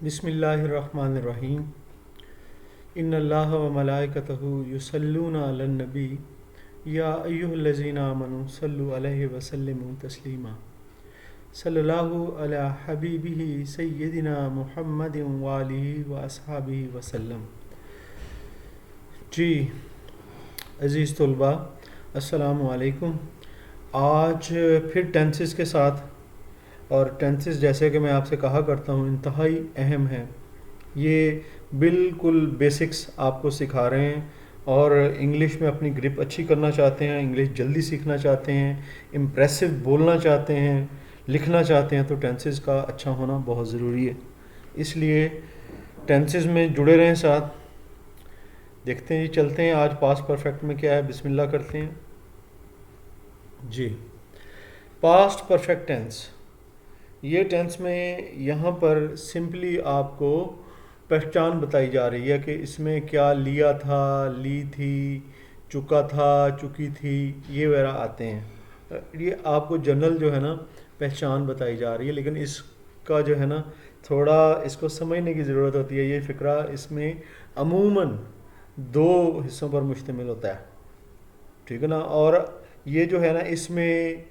बिस्मिल्लाहिर्रहमानिर्रहीम। इन्नल्लाह व मलाइकतहु युसल्लूना अलन नबी या अय्युहल्लज़ीना आमनू सल्लु अलैहि व सल्लिमू तस्लीमा। सल्लल्लाहु अला हबीबिही सय्यदिना मुहम्मदिन व आलिहि व अस्हाबिहि वसल्लम। जी अज़ीज़ तलबा, अस्सलामु अलैकुम। आज फिर टेंसेस के साथ, और टेंसेस जैसे कि मैं आपसे कहा करता हूँ इंतहाई अहम है। ये बिल्कुल बेसिक्स आपको सिखा रहे हैं, और इंग्लिश में अपनी ग्रिप अच्छी करना चाहते हैं, इंग्लिश जल्दी सीखना चाहते हैं, इम्प्रेसिव बोलना चाहते हैं, लिखना चाहते हैं, तो टेंसेस का अच्छा होना बहुत ज़रूरी है। इसलिए टेंसेस में जुड़े रहें साथ। देखते हैं जी, चलते हैं आज पास्ट परफेक्ट में क्या है। बिस्मिल्लाह करते हैं जी। पास्ट परफेक्ट टेंस, ये टेंस में यहाँ पर सिंपली आपको पहचान बताई जा रही है कि इसमें क्या लिया था, ली थी, चुका था, चुकी थी, ये वगैरह आते हैं। ये आपको जनरल जो है ना पहचान बताई जा रही है, लेकिन इसका जो है ना थोड़ा इसको समझने की ज़रूरत होती है। ये फ़िक्रा इसमें अमूमन दो हिस्सों पर मुश्तमिल होता है, ठीक है ना। और ये जो है ना इसमें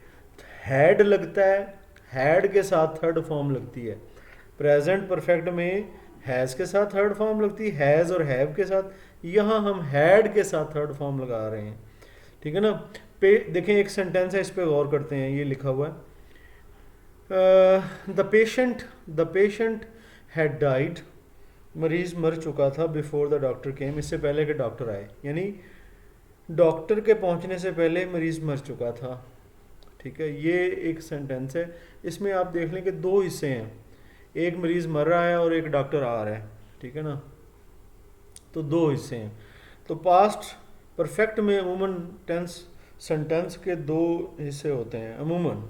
हैड लगता है, हैड के साथ थर्ड फॉर्म लगती है। प्रेजेंट परफेक्ट में हैज़ के साथ थर्ड फॉर्म लगती है, हैज़ और हैव के साथ। यहाँ हम हैड के साथ थर्ड फॉर्म लगा रहे हैं, ठीक है ना। देखें एक सेंटेंस है, इस पर गौर करते हैं। ये लिखा हुआ है द पेशेंट हैड डाइड, मरीज़ मर चुका था, बिफोर द डॉक्टर केम, इससे पहले कि डॉक्टर आए, यानी डॉक्टर के पहुंचने से पहले मरीज़ मर चुका था, ठीक है। ये एक सेंटेंस है। इसमें आप देख लें कि दो हिस्से हैं, एक मरीज़ मर रहा है और एक डॉक्टर आ रहा है, ठीक है ना। तो दो हिस्से हैं। तो पास्ट परफेक्ट में अमूमन सेंटेंस के दो हिस्से होते हैं, अमूमन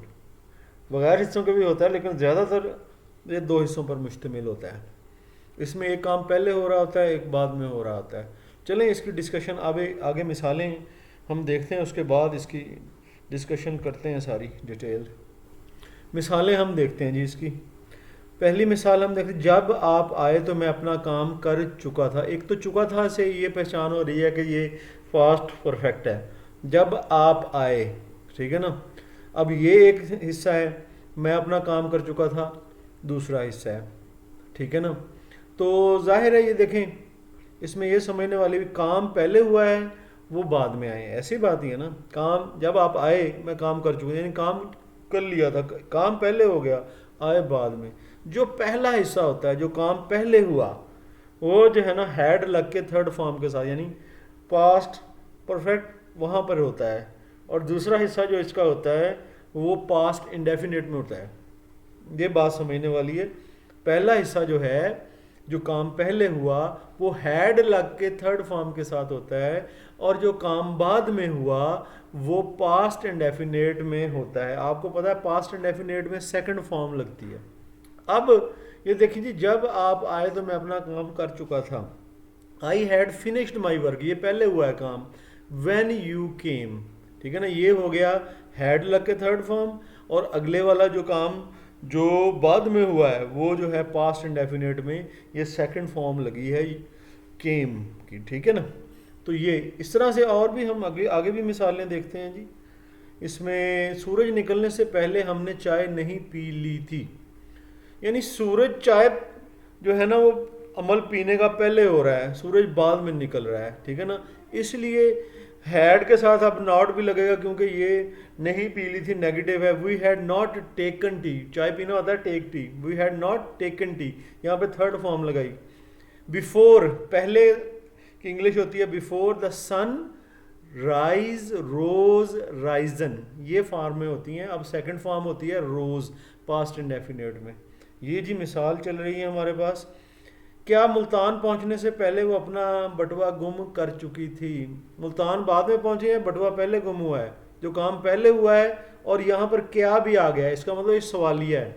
बगैर हिस्सों के भी होता है, लेकिन ज़्यादातर ये दो हिस्सों पर मुश्तमिल होता है। इसमें एक काम पहले हो रहा होता है, एक बाद में हो रहा होता है। चलें इसकी डिस्कशन आगे मिसालें हम देखते हैं, उसके बाद इसकी डिस्कशन करते हैं सारी डिटेल। मिसालें हम देखते हैं जी इसकी। पहली मिसाल हम देखते हैं, जब आप आए तो मैं अपना काम कर चुका था। एक तो चुका था से ये पहचान हो रही है कि ये पास्ट परफेक्ट है। जब आप आए, ठीक है ना। अब ये एक हिस्सा है, मैं अपना काम कर चुका था, दूसरा हिस्सा है, ठीक है ना। तो जाहिर है ये देखें, इसमें ये समझने वाली भी, काम पहले हुआ है वो बाद में आए, ऐसी बात ही है ना। काम जब आप आए मैं काम कर चुका, यानी काम कर लिया था, काम पहले हो गया, आए बाद में। जो पहला हिस्सा होता है, जो काम पहले हुआ, वो जो है ना हैड लग के थर्ड फॉर्म के साथ, यानी पास्ट परफेक्ट वहाँ पर होता है। और दूसरा हिस्सा जो इसका होता है वो पास्ट इंडेफिनिट में होता है। ये बात समझने वाली है। पहला हिस्सा जो है, जो काम पहले हुआ, वो हैड लग के थर्ड फॉर्म के साथ होता है, और जो काम बाद में हुआ वो पास्ट इंडेफिनेट में होता है। आपको पता है पास्ट इंडेफिनेट में सेकंड फॉर्म लगती है। अब ये देखिए जी, जब आप आए तो मैं अपना काम कर चुका था, I had finished my work, ये पहले हुआ है काम। व्हेन यू केम, ठीक है ना, ये हो गया हैड लग के थर्ड फॉर्म, और अगले वाला जो काम जो बाद में हुआ है वो जो है पास्ट इंडेफिनेट में ये सेकंड फॉर्म लगी है केम की, ठीक है ना। तो ये इस तरह से और भी हम आगे भी मिसालें देखते हैं जी। इसमें सूरज निकलने से पहले हमने चाय नहीं पी ली थी, यानी सूरज, चाय जो है ना वो अमल पीने का पहले हो रहा है, सूरज बाद में निकल रहा है, ठीक है ना। इसलिए हैड के साथ अब नॉट भी लगेगा, क्योंकि ये नहीं पी ली थी नेगेटिव है। We had not taken tea, चाय पीना होता है take tea, we had not taken tea, यहाँ पे थर्ड फॉर्म लगाई। बिफोर, पहले की इंग्लिश होती है before the sun rise, rose, risen, ये फॉर्म में होती हैं। अब सेकंड फॉर्म होती है रोज, पास्ट इंडेफिनिट में। ये जी मिसाल चल रही है हमारे पास। क्या मुल्तान पहुंचने से पहले वो अपना बटुआ गुम कर चुकी थी। मुल्तान बाद में पहुंचे हैं, बटुआ पहले गुम हुआ है, जो काम पहले हुआ है। और यहाँ पर क्या भी आ गया है, इसका मतलब ये सवालिया है।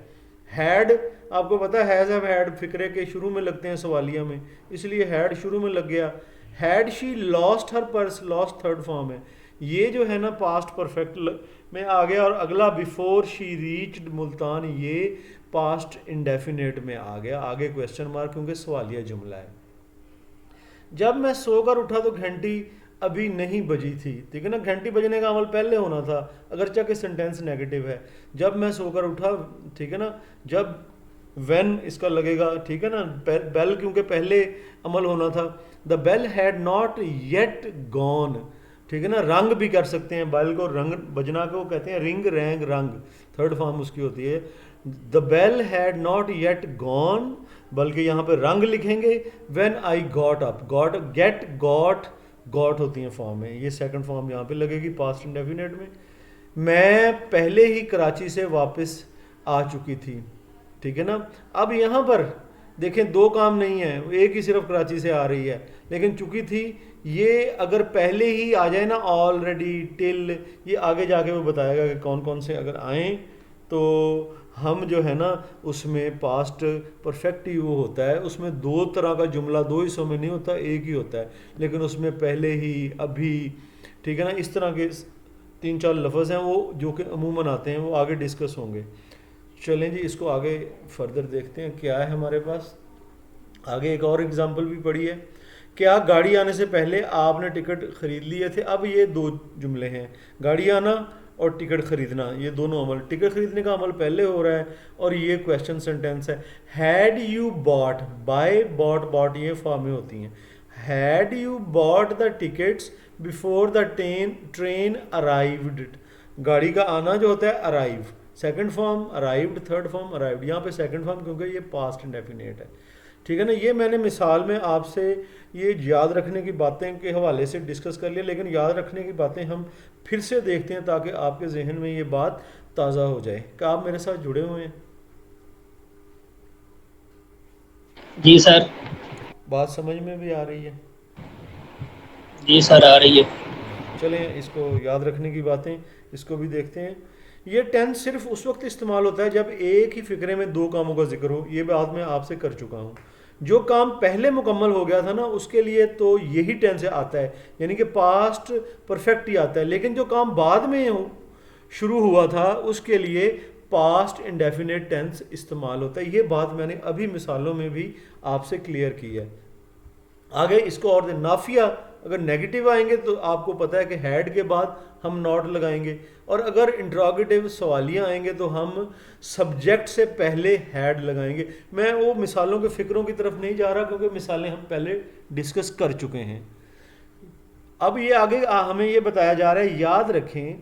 हैड, आपको पता है हैज़ हैव हैड फिक्रे के शुरू में लगते हैं सवालिया में, इसलिए हैड शुरू में लग गया। Had she lost her purse, lost third form है। ये जो है ना पास्ट परफेक्ट में आ गया। और अगला बिफोर शी रीच्ड मुल्तान, ये पास्ट इंडेफिनेट में आ गया, आगे क्वेश्चन मार्क क्योंकि सवालिया जुमला है। जब मैं सोकर उठा तो घंटी अभी नहीं बजी थी, ठीक है ना, घंटी बजने का अमल पहले होना था, अगरचे कि सेंटेंस नेगेटिव है। जब मैं सोकर उठा, ठीक है ना, जब व्हेन इसका लगेगा, ठीक है ना, बेल क्योंकि पहले अमल होना था। The bell had not yet gone, ठीक है ना, रंग भी कर सकते हैं, बेल को रंग बजना को कहते हैं ring, rang, rung, third form उसकी होती है। The bell had not yet gone, बल्कि यहाँ पे रंग लिखेंगे। When I got up, got, get, got होती हैं फॉर्म में, ये सेकंड फॉर्म यहाँ पे लगेगी पास्ट इंडेफिनेट में। मैं पहले ही कराची से वापस आ चुकी थी, ठीक है ना। अब यहाँ पर देखें दो काम नहीं है, एक ही सिर्फ कराची से आ रही है, लेकिन चुकी थी ये अगर पहले ही आ जाए ना, ऑलरेडी, टिल, ये आगे जाके वो बताएगा कि कौन कौन से अगर आए तो हम जो है ना उसमें पास्ट परफेक्ट ही वो होता है, उसमें दो तरह का जुमला दो हिस्सों में नहीं होता, एक ही होता है, लेकिन उसमें पहले ही, अभी, ठीक है ना, इस तरह के 3-4 लफ्ज़ हैं वो जो कि अमूमन आते हैं, वो आगे डिस्कस होंगे। चलें जी, इसको आगे फर्दर देखते हैं क्या है हमारे पास। आगे एक और एग्जांपल भी पढ़ी है। क्या गाड़ी आने से पहले आपने टिकट खरीद लिए थे? अब ये दो जुमले हैं, गाड़ी आना और टिकट खरीदना, ये दोनों अमल, टिकट खरीदने का अमल पहले हो रहा है और ये क्वेश्चन सेंटेंस है। Had you bought, buy, bought ये फॉर्म में होती हैं। Had you bought the tickets before the train arrived, गाड़ी का आना जो होता है arrive, second form arrived, third form arrived, यहाँ पे सेकंड फॉर्म क्योंकि ये पास्ट इंडेफिनेट है, ठीक है ना। ये मैंने मिसाल में आपसे ये याद रखने की बातें के हवाले से डिस्कस कर लिया, लेकिन याद रखने की बातें हम फिर से देखते हैं ताकि आपके जहन में ये बात ताज़ा हो जाए। क्या आप मेरे साथ जुड़े हुए हैं? जी सर। बात समझ में भी आ रही है? जी सर, आ रही है। चलें इसको याद रखने की बातें इसको भी देखते हैं। ये टेंस सिर्फ उस वक्त इस्तेमाल होता है जब एक ही फिक्रे में दो कामों का जिक्र हो, ये बात मैं आपसे कर चुका हूँ। जो काम पहले मुकम्मल हो गया था ना उसके लिए तो यही टेंस आता है, यानी कि पास्ट परफेक्ट ही आता है, लेकिन जो काम बाद में हो शुरू हुआ था उसके लिए पास्ट इंडेफिनेट टेंस इस्तेमाल होता है। ये बात मैंने अभी मिसालों में भी आपसे क्लियर की है। आगे इसको और नाफिया अगर नेगेटिव आएंगे तो आपको पता है कि हैड के बाद हम नॉट लगाएंगे, और अगर इंट्रोगेटिव सवालियाँ आएंगे तो हम सब्जेक्ट से पहले हैड लगाएंगे। मैं वो मिसालों के फ़िक्रों की तरफ नहीं जा रहा क्योंकि मिसालें हम पहले डिस्कस कर चुके हैं। अब ये आगे हमें ये बताया जा रहा है, याद रखें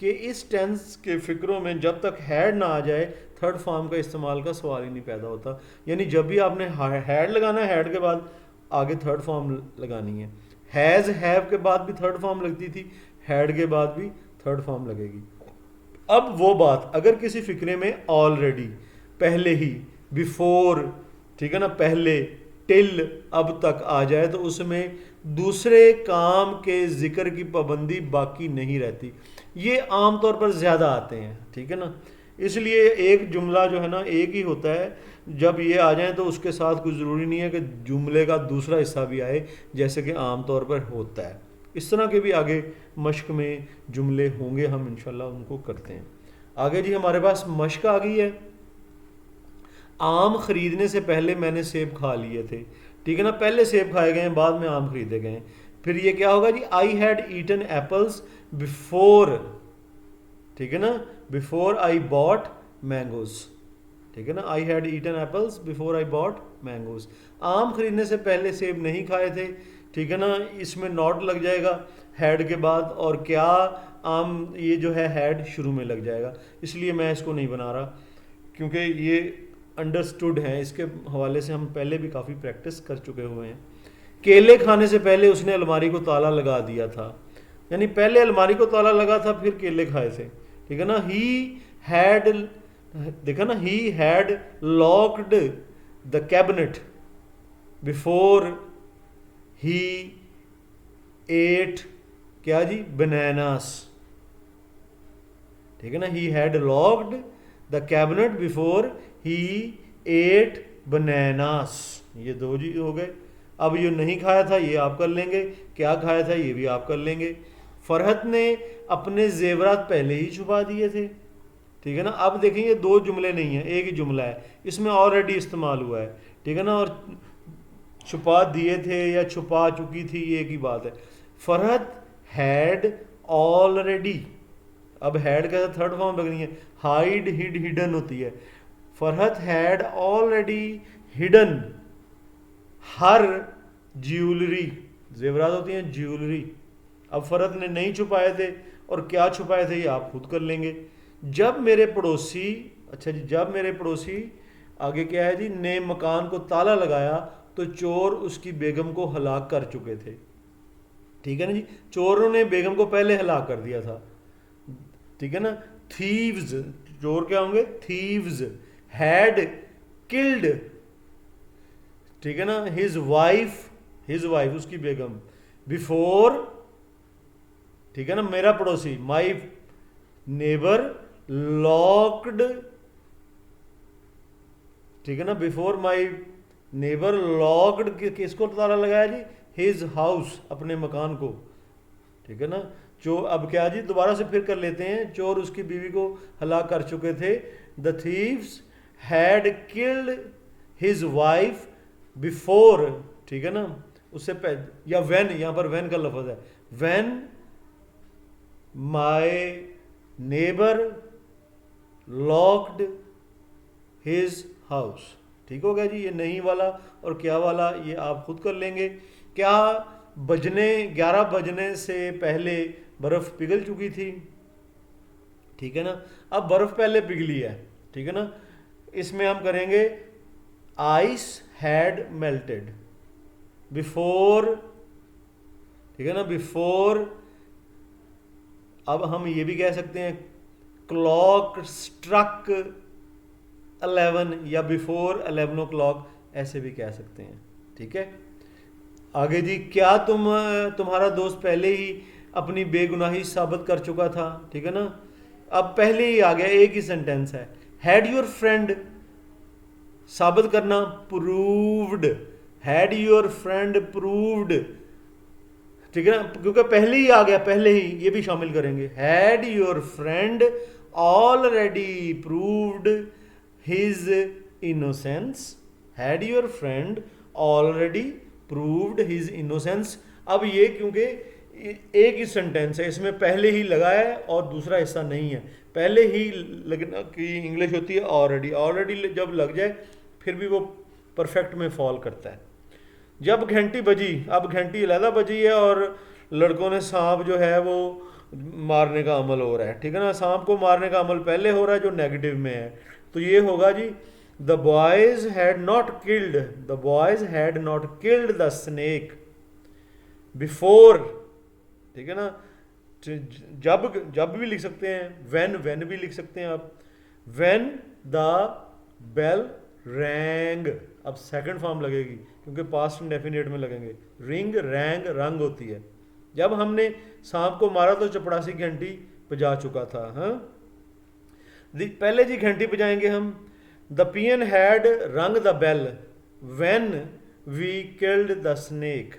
कि इस टेंस के फ़िक्रों में जब तक हैड ना आ जाए थर्ड फॉर्म का इस्तेमाल का सवाल ही नहीं पैदा होता। यानी जब भी आपने हैड लगाना है, हैड के बाद आगे थर्ड फॉर्म लगानी है। हैज़, हैव के बाद भी थर्ड फॉर्म लगती थी, हैड के बाद भी थर्ड फॉर्म लगेगी। अब वो बात अगर किसी फिक्रे में ऑलरेडी, पहले ही, बिफोर, ठीक है ना, पहले, टिल, अब तक आ जाए तो उसमें दूसरे काम के जिक्र की पाबंदी बाकी नहीं रहती। ये आमतौर पर ज़्यादा आते हैं, ठीक है ना, इसलिए एक जुमला जो है ना एक ही होता है, जब ये आ जाए तो उसके साथ कुछ ज़रूरी नहीं है कि जुमले का दूसरा हिस्सा भी आए जैसे कि आम तौर पर होता है। इस तरह के भी आगे मश्क में जुमले होंगे, हम इंशाल्लाह उनको करते हैं। आगे जी हमारे पास मश्क आ गई है। आम खरीदने से पहले मैंने सेब खा लिए थे, ठीक है ना, पहले सेब खाए गए हैं बाद में आम खरीदे गए हैं। फिर ये क्या होगा जी, I had eaten apples before, ठीक है ना, बिफोर आई बॉट मैंगोज, ठीक है ना, I had eaten apples before I bought mangoes. आम खरीदने से पहले सेब नहीं खाए थे, ठीक है ना, इसमें नॉट लग जाएगा हैड के बाद, और क्या आम ये जो है हैड शुरू में लग जाएगा, इसलिए मैं इसको नहीं बना रहा क्योंकि ये अंडरस्टूड है, इसके हवाले से हम पहले भी काफ़ी प्रैक्टिस कर चुके हुए हैं। केले खाने से पहले उसने अलमारी को ताला लगा दिया था, यानी पहले अलमारी को ताला लगा था फिर केले खाए थे, ठीक है ना। ही हैड, देखा ना, he had locked the cabinet before he ate, क्या जी, बनानास, ठीक है ना, he had locked the cabinet before he ate bananas, ये दो जी हो गए। अब ये नहीं खाया था ये आप कर लेंगे, क्या खाया था ये भी आप कर लेंगे। फरहत ने अपने जेवरात पहले ही छुपा दिए थे, ठीक है ना। अब देखें ये दो जुमले नहीं है, एक ही जुमला है, इसमें ऑलरेडी इस्तेमाल हुआ है, ठीक है ना। और छुपा दिए थे या छुपा चुकी थी, ये एक ही बात है। फरहत हैड ऑलरेडी, अब हैड का थर्ड फॉर्म लगनी है, हाइड हिड हिडन होती है। Farhat had already hidden her jewellery, जेवरात होती हैं ज्वेलरी। अब फरहत ने नहीं छुपाए थे, और क्या छुपाए थे ये आप खुद कर लेंगे। जब मेरे पड़ोसी, अच्छा जी, जब मेरे पड़ोसी, आगे क्या है जी, ने मकान को ताला लगाया तो चोर उसकी बेगम को हलाक कर चुके थे। ठीक है ना जी, चोरों ने बेगम को पहले हलाक कर दिया था, ठीक है ना। थीव्स, चोर क्या होंगे, थीव्स हैड किल्ड, ठीक है ना, हिज वाइफ उसकी बेगम, बिफोर, ठीक है ना, मेरा पड़ोसी, माई नेबर लॉक्ड, ठीक है ना, बिफोर माई नेबर लॉक्ड, किसको ताला लगाया जी, हिज हाउस, अपने मकान को, ठीक है ना। चोर, अब क्या जी, दोबारा से फिर कर लेते हैं, चोर उसकी बीवी को हलाक कर चुके थे। The thieves had killed his wife before, ठीक है ना, उससे पहले, या वेन, यहां पर वेन का लफ्ज है, when my neighbour locked his house. ठीक हो गया जी, ये नहीं वाला और क्या वाला ये आप खुद कर लेंगे। क्या बजने 11 बजने से पहले बर्फ पिघल चुकी थी, ठीक है ना। अब बर्फ पहले पिघली है, ठीक है ना, इसमें हम करेंगे आइस हैड मेल्टेड बिफोर, ठीक है ना, बिफोर। अब हम ये भी कह सकते हैं क्लॉक स्ट्रक 11, या बिफोर 11 ओ क्लॉक, ऐसे भी कह सकते हैं, ठीक है। आगे जी, क्या तुम्हारा दोस्त पहले ही अपनी बेगुनाही साबित कर चुका था, ठीक है ना। अब पहले ही आ गया, एक ही सेंटेंस है। हैड योर फ्रेंड, साबित करना, proved, had your friend proved, ठीक है ना, क्योंकि पहले ही आ गया, पहले ही, ये भी शामिल करेंगे। Had your friend already proved his innocence, had your friend already proved his innocence. अब ये क्योंकि एक ही सेंटेंस है, इसमें पहले ही लगा है और दूसरा हिस्सा नहीं है। पहले ही लगना की इंग्लिश होती है ऑलरेडी, ऑलरेडी जब लग जाए फिर भी वो परफेक्ट में फॉल करता है। जब घंटी बजी, अब घंटी अलहदा बजी है और लड़कों ने सांप जो है वो मारने का अमल हो रहा है, ठीक है ना। सांप को मारने का अमल पहले हो रहा है जो नेगेटिव में है, तो ये होगा जी, the boys had not killed, the boys had not killed the snake before, ठीक है ना। जब भी लिख सकते हैं, वेन भी लिख सकते हैं आप, वेन द बेल रैंग, अब सेकंड फॉर्म लगेगी क्योंकि पास्ट इंडेफिनिट में लगेंगे। रिंग रैंग रंग होती है, जब हमने सांप को मारा तो चपड़ासी घंटी बजा चुका था। हाँ, पहले जी घंटी बजाएंगे हम। The peon had rung the bell when we killed the snake,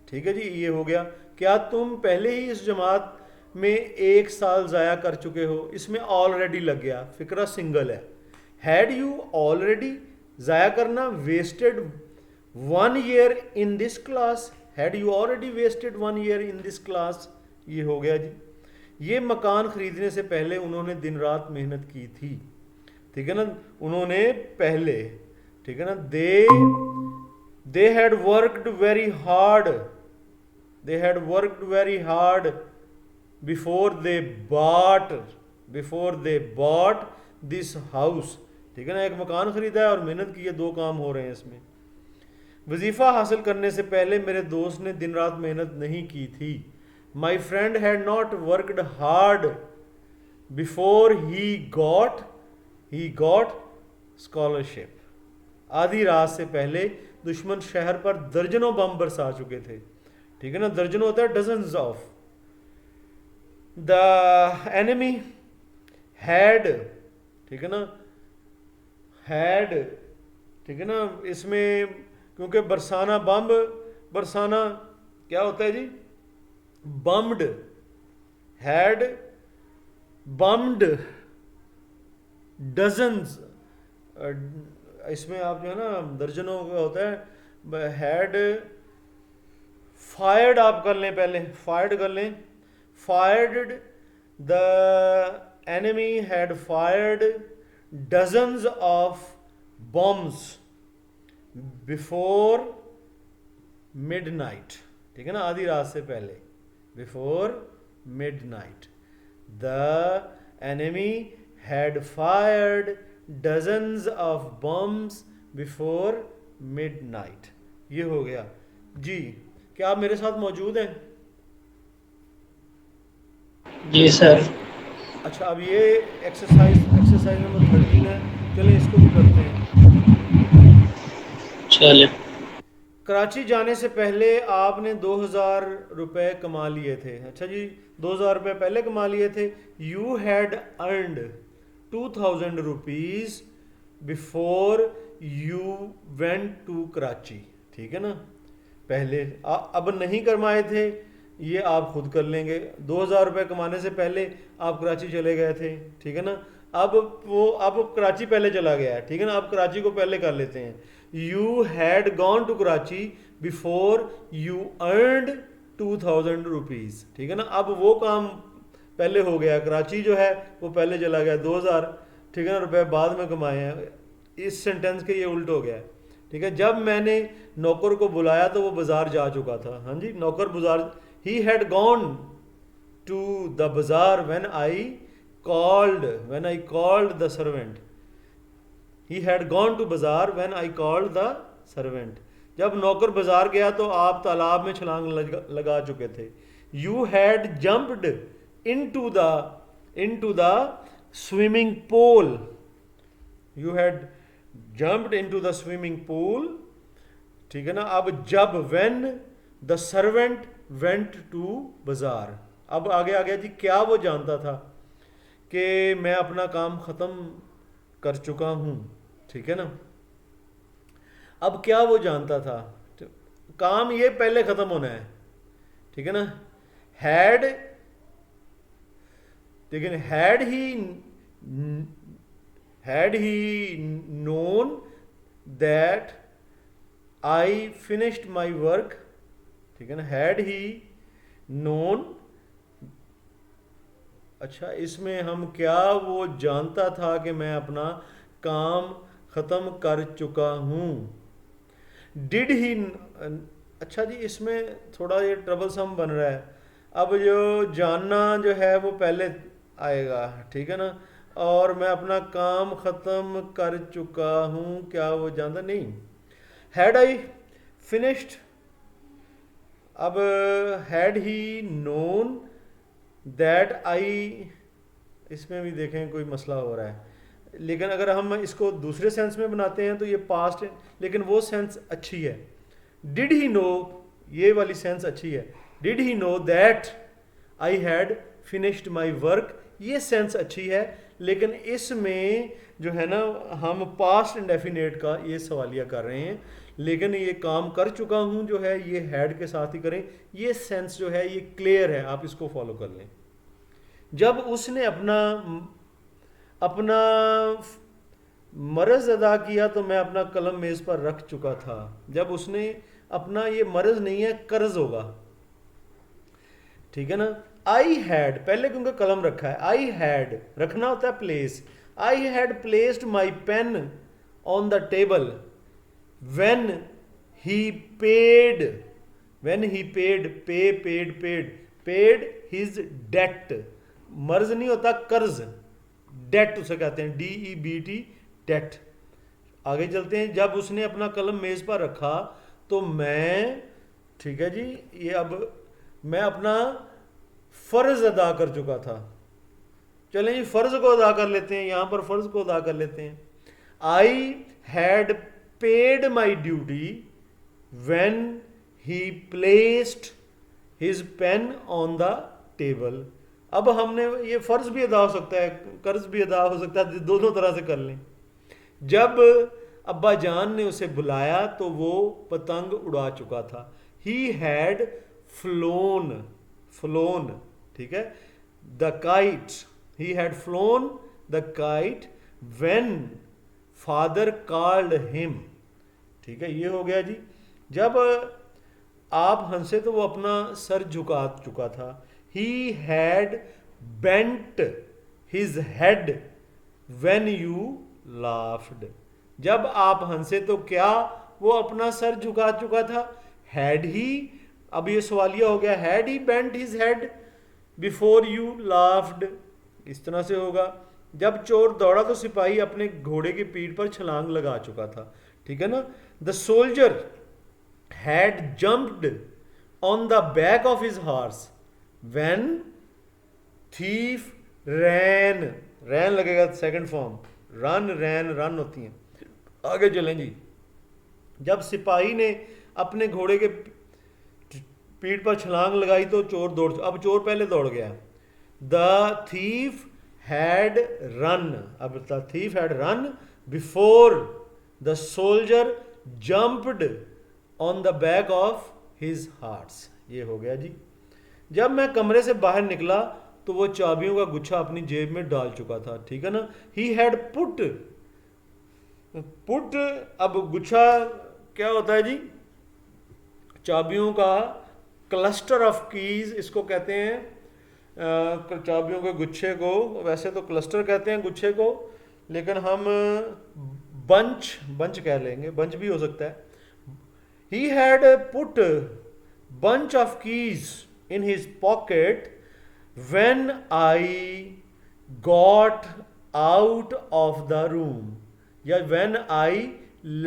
ठीक है जी, ये हो गया। क्या तुम पहले ही इस जमात में 1 साल ज़ाया कर चुके हो, इसमें ऑलरेडी लग गया, फिक्रा सिंगल है। हैड यू ऑलरेडी, ज़ाया करना, wasted 1 year in this class, had you already wasted 1 year in this class, ये हो गया जी। ये मकान खरीदने से पहले उन्होंने दिन रात मेहनत की थी, ठीक है ना, उन्होंने पहले, ठीक है ना। They had worked very hard, they had worked very hard before they bought this house, ठीक है ना। एक मकान खरीदा है और मेहनत की है, 2 काम हो रहे हैं इसमें। वजीफ़ा हासिल करने से पहले मेरे दोस्त ने दिन रात मेहनत नहीं की थी। My friend had not worked hard before he got scholarship. आधी रात से पहले दुश्मन शहर पर दर्जनों बम बरसा चुके थे, ठीक है ना, दर्जनों होता है dozens of. The enemy had, ठीक है ना, हैड, ठीक है ना, इसमें क्योंकि बरसाना, बम बरसाना क्या होता है जी, बम्ड, हैड बम्ड, डजन्स, इसमें आप जो है ना दर्जनों का होता है, हैड फायर्ड आप कर लें, पहले फायर्ड कर लें, fired the enemy had fired dozens of bombs before midnight, ठीक है ना, आधी रात से पहले, before midnight the enemy had fired dozens of bombs before midnight. ये हो गया जी। क्या आप मेरे साथ मौजूद हैं? जी सर। अच्छा, अब ये एक्सरसाइज नंबर 13 है, चलें इसको भी करते हैं। चलिए। कराची जाने से पहले आपने 2000 रुपये कमा लिए थे। अच्छा जी, 2000 रुपये पहले कमा लिए थे। You had earned 2000 rupees before you went to Karachi, ठीक है ना। पहले अब नहीं कमाए थे, ये आप खुद कर लेंगे। 2000 रुपये कमाने से पहले आप कराची चले गए थे, ठीक है ना। अब कराची पहले चला गया है, ठीक है ना। आप कराची को पहले कर लेते हैं। You had gone to Karachi before you earned 2000 rupees, ठीक है ना। अब वो काम पहले हो गया, कराची जो है वो पहले चला गया। 2000, ठीक है ना, रुपये बाद में कमाए हैं। इस सेंटेंस के ये उल्ट हो गया है, ठीक है। जब मैंने नौकर को बुलाया तो वो बाजार जा चुका था। हाँ जी, नौकर बाजार, he had gone to the bazaar when I called the servant. He had gone to bazaar when I called the servant. जब नौकर बाजार गया तो आप तालाब में छलांग लगा चुके थे। You had jumped into the swimming pool. You had jumped into the swimming pool, ठीक है ना। अब जब when the servant went to bazaar, अब आगे आ गया जी। क्या वो जानता था कि मैं अपना काम ख़त्म कर चुका हूँ, ठीक है ना। अब क्या वो जानता था, काम ये पहले ख़त्म होना है, ठीक है ना। हैड, लेकिन had he known that I finished my work, ठीक है ना। हैड ही नोन, अच्छा इसमें हम क्या वो जानता था कि मैं अपना काम ख़त्म कर चुका हूँ। डिड ही, अच्छा जी इसमें थोड़ा ये ट्रबल सम बन रहा है। अब जो जानना जो है वो पहले आएगा, ठीक है ना। और मैं अपना काम ख़त्म कर चुका हूँ, क्या वो जानता नहीं। हैड आई फिनिश्ड, अब had he known that I, इसमें भी देखें कोई मसला हो रहा है। लेकिन अगर हम इसको दूसरे सेंस में बनाते हैं तो ये पास्ट है, लेकिन वो सेंस अच्छी है। डिड ही नो, ये वाली सेंस अच्छी है। Did he know that I had finished my work, ये सेंस अच्छी है। लेकिन इसमें जो है ना हम पास्ट इंडेफिनेट का ये सवालिया कर रहे हैं, लेकिन ये काम कर चुका हूँ जो है ये हैड के साथ ही करें। ये सेंस जो है ये क्लियर है, आप इसको फॉलो कर लें। जब उसने अपना मर्ज अदा किया तो मैं अपना कलम मेज़ पर रख चुका था। जब उसने अपना, ये मर्ज नहीं है कर्ज होगा, ठीक है ना। आई हैड, पहले क्योंकि कलम रखा है, आई हैड रखना होता है place. I had placed my pen on the table when he paid, paid his debt. मर्ज नहीं होता, कर्ज, डेट उसे कहते हैं, DEBT, डेट। आगे चलते हैं। जब उसने अपना कलम मेज पर रखा तो मैं, ठीक है जी, ये अब मैं अपना फर्ज अदा कर चुका था। चलें जी फर्ज को अदा कर लेते हैं, यहां पर फर्ज को अदा कर लेते हैं। I had paid my duty when he placed his pain on the table. अब हमने ये फर्ज भी अदा हो सकता है, कर्ज भी अदा हो सकता है, दोनों तरह से कर लें। जब अब्बा जान ने उसे बुलाया तो वो पतंग उड़ा चुका था। ही हैड फ्लोन, ठीक है, the kite. He had phloem the kite when father called him. ठीक है, ये हो गया जी। जब आप हंसे तो वो अपना सर झुका चुका था। He had bent his head when you laughed. जब आप हंसे तो क्या वो अपना सर झुका चुका था? हैड ही, अब ये सवालिया हो गया, had he bent his head before you laughed, इस तरह से होगा। जब चोर दौड़ा तो सिपाही अपने घोड़े की पीठ पर छलांग लगा चुका था। ठीक है ना। The soldier had jumped on the back of his horse when thief ran. Ran लगेगा second form, run ran run होती हैं। आगे चलें जी। जब सिपाही ने अपने घोड़े के पीठ पर छलांग लगाई तो चोर दौड़, अब चोर पहले दौड़ गया। द थीफ हैड रन, अब the thief had run before the soldier jumped on the back of his horse. ये हो गया जी। जब मैं कमरे से बाहर निकला तो वो चाबियों का गुच्छा अपनी जेब में डाल चुका था। ठीक है ना। ही हैड पुट, पुट, अब गुच्छा क्या होता है जी? चाबियों का क्लस्टर ऑफ कीज इसको कहते हैं। चाबियों के गुच्छे को वैसे तो क्लस्टर कहते हैं गुच्छे को, लेकिन हम बंच, बंच कह लेंगे, बंच भी हो सकता है। He had put bunch of keys in his pocket when I got out of the room, या when I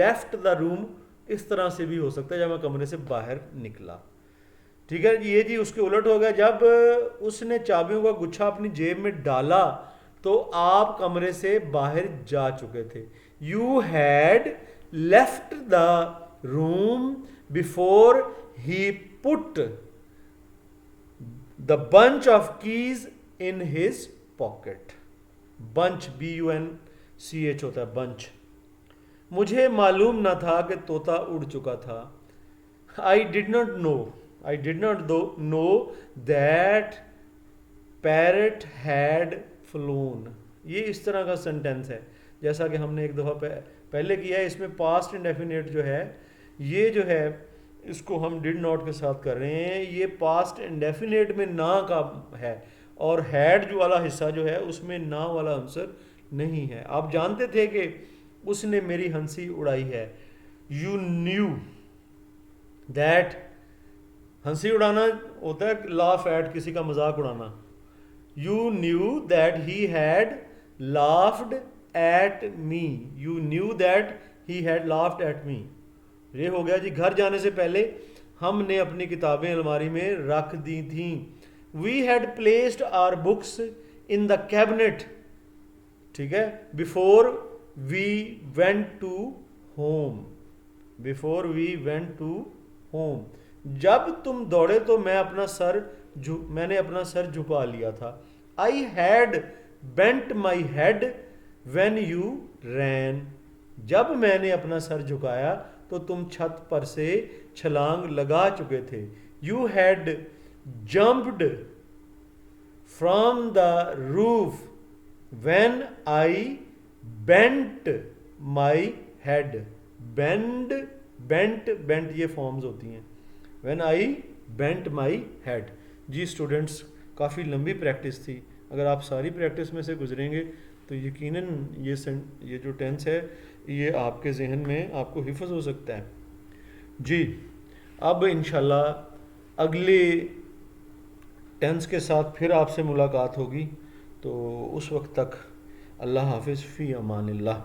left the room, इस तरह से भी हो सकता है जब मैं कमरे से बाहर निकला। ठीक है, ये जी उसके उलट हो गया। जब उसने चाबियों का गुच्छा अपनी जेब में डाला तो आप कमरे से बाहर जा चुके थे। You had left the room before he put the bunch of keys in his pocket. Bunch BUNCH होता है, बंच। मुझे मालूम न था कि तोता उड़ चुका था। I did not know that parrot had phloem. ये इस तरह का सेंटेंस है जैसा कि हमने एक दफ़ा पहले किया है। इसमें पास्ट इंडेफिनिट जो है, ये जो है इसको हम डिड नॉट के साथ कर रहे हैं। ये पास्ट इंडेफिनिट में ना का है, और हैड जो वाला हिस्सा जो है उसमें ना वाला आंसर नहीं है। आप जानते थे कि उसने मेरी हंसी उड़ाई है। यू न्यू दैट, हंसी उड़ाना होता है लाफ एट, किसी का मजाक उड़ाना। You knew that he had laughed at me. You knew that he had laughed at me. ये हो गया जी। घर जाने से पहले हमने अपनी किताबें अलमारी में रख दी थी। We had placed our books in the cabinet. ठीक है, before we went to home. Before we went to home. जब तुम दौड़े तो मैंने अपना सर झुका लिया था। I had bent my head when you ran. जब मैंने अपना सर झुकाया तो तुम छत पर से छलांग लगा चुके थे। You had jumped from the roof when I bent my head. Bent ये फॉर्म्स होती हैं। When I bent my head. जी स्टूडेंट्स, काफ़ी लंबी प्रैक्टिस थी। अगर आप सारी प्रैक्टिस में से गुजरेंगे तो यकीनन ये जो टेंस है ये आपके जहन में आपको हिफ्ज़ हो सकता है। जी, अब इंशाल्लाह अगले टेंस के साथ फिर आपसे मुलाकात होगी। तो उस वक्त तक अल्लाह हाफिज़, फ़ी अमानिल्लाह।